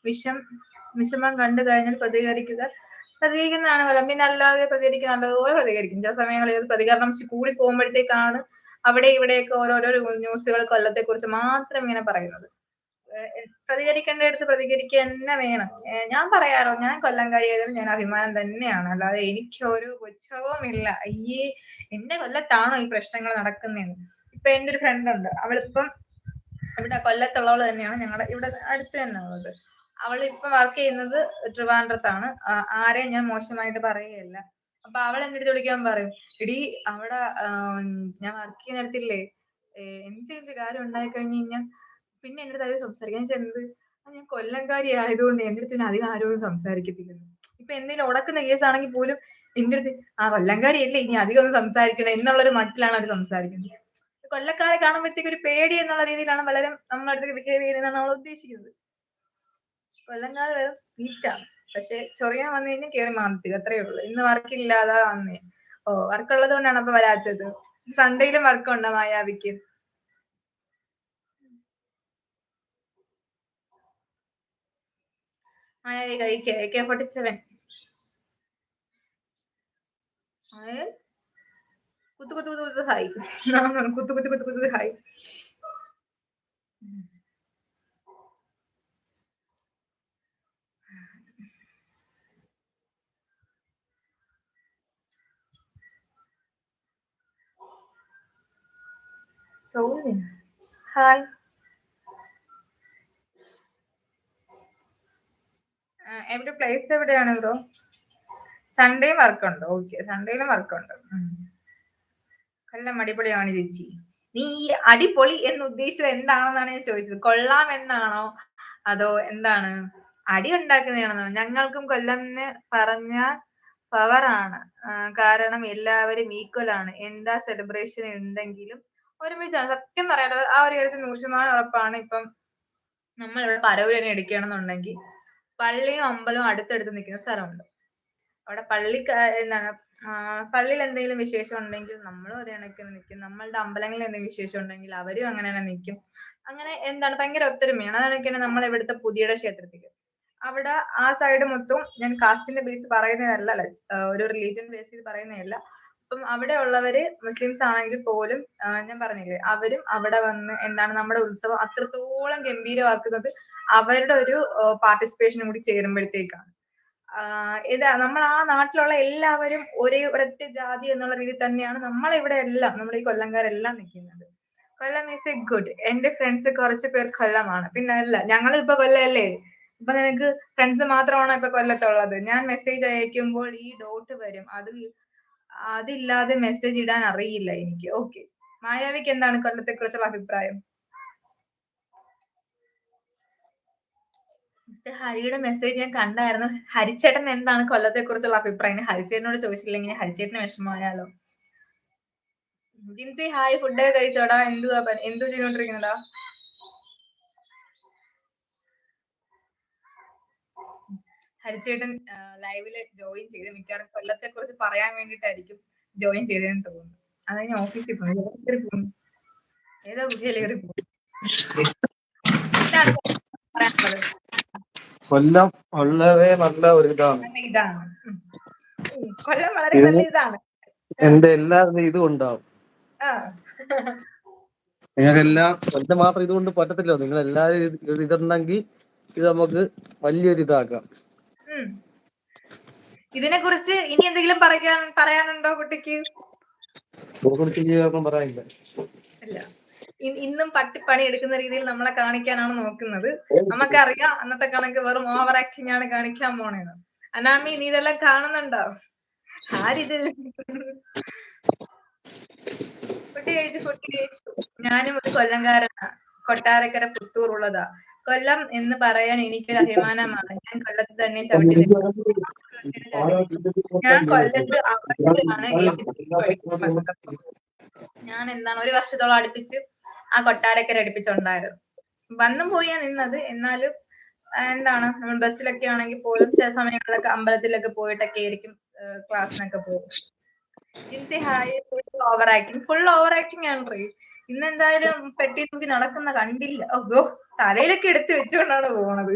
വിഷം വിഷമം കണ്ടു കഴിഞ്ഞാൽ പ്രതികരിക്കുക. പ്രതികരിക്കുന്നതാണ് ഫലം. പിന്നെ അല്ലാതെ പ്രതികരിക്കുക നല്ലതുപോലെ പ്രതികരിക്കും. ചില സമയങ്ങളിൽ പ്രതികരണം കൂടി പോകുമ്പോഴത്തേക്കാണ് അവിടെ ഇവിടെയൊക്കെ ഓരോരോ ന്യൂസുകൾ കൊല്ലത്തെക്കുറിച്ച് മാത്രം ഇങ്ങനെ പറയുന്നത്. പ്രതികരിക്കേണ്ടടുത്ത് പ്രതികരിക്കുക തന്നെ വേണം. ഞാൻ പറയാറോ ഞാൻ കൊല്ലംകാരിയായതിൽ ഞാൻ അഭിമാനം തന്നെയാണ്. അല്ലാതെ എനിക്കൊരു പുച്ഛവുമില്ല. അയ്യേ! എന്റെ കൊല്ലത്താണോ ഈ പ്രശ്നങ്ങൾ നടക്കുന്നേന്ന്. ഇപ്പൊ എന്റെ ഒരു ഫ്രണ്ടുണ്ട്. അവളിപ്പം ഇവിടെ കൊല്ലത്തുള്ളവള് തന്നെയാണ്. ഞങ്ങളുടെ ഇവിടെ അടുത്ത് തന്നെ ഉള്ളത്. അവളിപ്പം വർക്ക് ചെയ്യുന്നത് ട്രിവാൻഡ്രത്താണ്. ആരെയും ഞാൻ മോശമായിട്ട് പറയുകയില്ല. അപ്പൊ അവൾ എന്റെ അടുത്ത് വിളിക്കാൻ പറയും, എടീ അവിടെ ഞാൻ വർക്ക് ചെയ്യുന്നിടത്തില്ലേ എന്തെങ്കിലും ഒരു കാര്യം ഉണ്ടായി കഴിഞ്ഞ് കഴിഞ്ഞാൽ പിന്നെ എന്റെ അടുത്ത് അവര് സംസാരിക്കും. ഞാൻ ചോദിച്ചു, എന്ത്? ഞാൻ കൊല്ലംകാരി ആയതുകൊണ്ട് എന്റെ അടുത്ത് പിന്നെ അധികം ആരും ഒന്നും സംസാരിക്കത്തില്ലെന്ന്. ഇപ്പൊ എന്തെങ്കിലും ഉടക്കുന്ന കേസാണെങ്കിൽ പോലും എന്റെ അടുത്ത് കൊല്ലംകാരി അല്ലേ ഇനി അധികം ഒന്നും സംസാരിക്കണം എന്നുള്ളൊരു മട്ടിലാണ് അവർ സംസാരിക്കുന്നത്. കൊല്ലക്കാരെ കാണുമ്പോഴത്തേക്ക് ഒരു പേടി എന്നുള്ള രീതിയിലാണ് പലരും നമ്മുടെ അടുത്ത് ബിഹേവ് ചെയ്യുന്നതെന്നാണ് നമ്മൾ ഉദ്ദേശിക്കുന്നത്. കൊല്ലങ്കാർ വെറും സ്വീറ്റാണ്. പക്ഷെ ചൊറിയാൻ വന്നു കഴിഞ്ഞാൽ കേറി മാനത്തില്ല. അത്രയേ ഉള്ളൂ. ഇന്ന് വർക്കില്ലാതെ വന്നേ. ഓ വർക്കുള്ളത് കൊണ്ടാണ് അപ്പൊ വരാത്തത്. സൺഡേയിലും വർക്കുണ്ടോ മായാവിക്ക്? മായാവി കഴിക്കുക. AK-47 കുത്തു കുത്തു കുത്തു കുത്തു ഹായ്. കുത്തു കുത്തു കുത്തു കുത്തു ഹായ്. സൗമ്യ ഹായ്. എവിടെ പ്ലേസ് എവിടെയാണ് ബ്രോ? സൺഡേ വർക്കുണ്ട്. ഓക്കെ, സൺഡേയിലും വർക്കുണ്ട്. കൊല്ലം അടിപൊളിയാണ് ചേച്ചി. നീ ഈ അടിപൊളി എന്ന് ഉദ്ദേശിച്ചത് എന്താണെന്നാണ് ഞാൻ ചോദിച്ചത്. കൊള്ളാം എന്നാണോ അതോ എന്താണ്? അടി ഉണ്ടാക്കുന്നതാണെന്നോ? ഞങ്ങൾക്കും കൊല്ലംന്ന് പറഞ്ഞ പവറാണ്. കാരണം എല്ലാവരും ഈക്വൽ ആണ്. എന്താ സെലിബ്രേഷൻ ഉണ്ടെങ്കിലും ഒരുമിച്ചാണ്. സത്യം പറയാലോ ആ ഒരു കാര്യത്തിൽ 100% ഉറപ്പാണ്. ഇപ്പം നമ്മളിവിടെ പരവൂര് തന്നെ എടുക്കുകയാണെന്നുണ്ടെങ്കിൽ പള്ളിയും അമ്പലവും അടുത്തടുത്ത് നിൽക്കുന്ന സ്ഥലമുണ്ട്. അവിടെ എന്താണ് പള്ളിയിൽ എന്തെങ്കിലും വിശേഷം ഉണ്ടെങ്കിൽ നമ്മളും അതേ കണക്ക് നിൽക്കും. നമ്മളുടെ അമ്പലങ്ങളിൽ എന്തെങ്കിലും വിശേഷം ഉണ്ടെങ്കിൽ അവരും അങ്ങനെ തന്നെ നിൽക്കും. അങ്ങനെ എന്താണ് ഭയങ്കര ഒത്തൊരുമയാണ്. അതൊക്കെയാണ് നമ്മൾ ഇവിടുത്തെ പുതിയുടെ ക്ഷേത്രത്തില്. അവിടെ ആ സൈഡ് മൊത്തം ഞാൻ കാസ്റ്റിന്റെ ബേസ് പറയുന്നതല്ല, ഒരു റിലീജിയൻ ബേസ് ചെയ്ത് പറയുന്നതല്ല. അപ്പം അവിടെ ഉള്ളവര് മുസ്ലിംസ് ആണെങ്കിൽ പോലും ഞാൻ പറഞ്ഞില്ലേ അവരും അവിടെ വന്ന് എന്താണ് നമ്മുടെ ഉത്സവം അത്രത്തോളം ഗംഭീരമാക്കുന്നത് അവരുടെ ഒരു പാർട്ടിസിപ്പേഷനും കൂടി ചേരുമ്പോഴത്തേക്കാണ്. ഇതാ നമ്മൾ ആ നാട്ടിലുള്ള എല്ലാവരും ഒരൊറ്റ ജാതി എന്നുള്ള രീതിയിൽ തന്നെയാണ് നമ്മളിവിടെ എല്ലാം നമ്മുടെ ഈ കൊല്ലംകാരെല്ലാം നിൽക്കുന്നത്. കൊല്ലം ഈസ് എ ഗുഡ്. എന്റെ ഫ്രണ്ട്സ് കുറച്ച് പേർ കൊല്ലമാണ്. പിന്നെ അല്ല ഞങ്ങളിപ്പോ കൊല്ലല്ലേ. ഇപ്പൊ നിനക്ക് ഫ്രണ്ട്സ് മാത്രമാണോ ഇപ്പൊ കൊല്ലത്തുള്ളത്? ഞാൻ മെസ്സേജ് അയക്കുമ്പോൾ ഈ ഡോട്ട് വരും. അതില്ലാതെ മെസ്സേജ് ഇടാൻ അറിയില്ല എനിക്ക്. ഓക്കെ, മായാവിക്ക് എന്താണ് കൊല്ലത്തെ കുറിച്ചുള്ള അഭിപ്രായം? മിസ്റ്റർ ഹരിയുടെ മെസ്സേജ് ഞാൻ കണ്ടായിരുന്നു. ഹരിച്ചേട്ടൻ എന്താണ് കൊല്ലത്തെ കുറിച്ചുള്ള അഭിപ്രായം? ഹരിച്ചേട്ടനോട് ചോദിച്ചില്ലെങ്കിൽ ഹരിച്ചേട്ടന് വിഷമമായാലോ. ജിൻസി ഹായ്. ഫുഡൊക്കെ കഴിച്ചോടാ? എന്തു ചെയ്തോണ്ടിരിക്കുന്നടാ? ഹരിച്ചേട്ടൻ ലൈവില് ജോയിൻ ചെയ്ത് മിക്കവാറും കൊല്ലത്തെ കുറിച്ച് പറയാൻ വേണ്ടിട്ടായിരിക്കും ജോയിൻ ചെയ്തതെന്ന് തോന്നുന്നു. അത് ഞാൻ ഓഫീസിൽ പോകുന്നു. ഏതാ കുട്ടികളേറി പോകും. എന്താണ് പറയാനുള്ളത്? കൊല്ലം വളരെ നല്ല ഒരു ഇതാണ്. കൊല്ലം വളരെ നല്ല ഇതാണ്. എന്റെ എല്ലാ ഇതും ഉണ്ടാവും. നിങ്ങൾക്കെല്ലാം കൊല്ലം മാത്രം ഇതുകൊണ്ട് പറ്റത്തില്ലോ. നിങ്ങൾ എല്ലാവരും ഇതുണ്ടെങ്കിൽ ഇത് നമുക്ക് വലിയൊരു ഇതാക്കാം. ഇതിനെ കുറിച്ച് ഇനി എന്തെങ്കിലും പറയാനുണ്ടോ കുട്ടിക്ക്? പറയാനില്ല. ഇല്ല. ഇന്നും പട്ടിപ്പണി എടുക്കുന്ന രീതിയിൽ നമ്മളെ കാണിക്കാനാണ് നോക്കുന്നത്. നമുക്കറിയാം അന്നത്തെ കണക്ക് വെറും ഓവർ ആക്ടിങ് ആണ് കാണിക്കാൻ പോണേന്ന്. അനാമി നീ ഇതെല്ലാം കാണുന്നുണ്ടോ? ആരിത്? ഫുഡ് കഴിച്ചു. ഞാനും ഒരു കൊല്ലംകാരനാ. കൊട്ടാരക്കര പുത്തൂർ ഉള്ളതാ. കൊല്ലം എന്ന് പറയാൻ എനിക്കൊരു അഭിമാനമാണ്. ഞാൻ കൊല്ലത്ത് തന്നെ ചവിട്ടി നിൽക്കും. ഞാൻ കൊല്ലത്ത് അവിടെയാണ് പഠിക്കാൻ വന്നത്. ഞാൻ എന്താണ് 1 വർഷത്തോളം അടുപ്പിച്ച് ആ കൊട്ടാരക്കര അടുപ്പിച്ചുണ്ടായിരുന്നു. വന്നും പോയാ നിന്നത്. എന്നാലും എന്താണ് നമ്മൾ ബസ്സിലൊക്കെ ആണെങ്കിൽ പോലും ചില സമയങ്ങളിലൊക്കെ അമ്പലത്തിലൊക്കെ പോയിട്ടൊക്കെ ആയിരിക്കും ക്ലാസ്സിനൊക്കെ പോകും. Jincy hi. Full over acting ആണ്. ഇന്നെന്തായാലും പെട്ടി തൂക്കി നടക്കുന്ന കണ്ടില്ല. തലയിലൊക്കെ എടുത്ത് വെച്ചുകൊണ്ടാണ് പോണത്.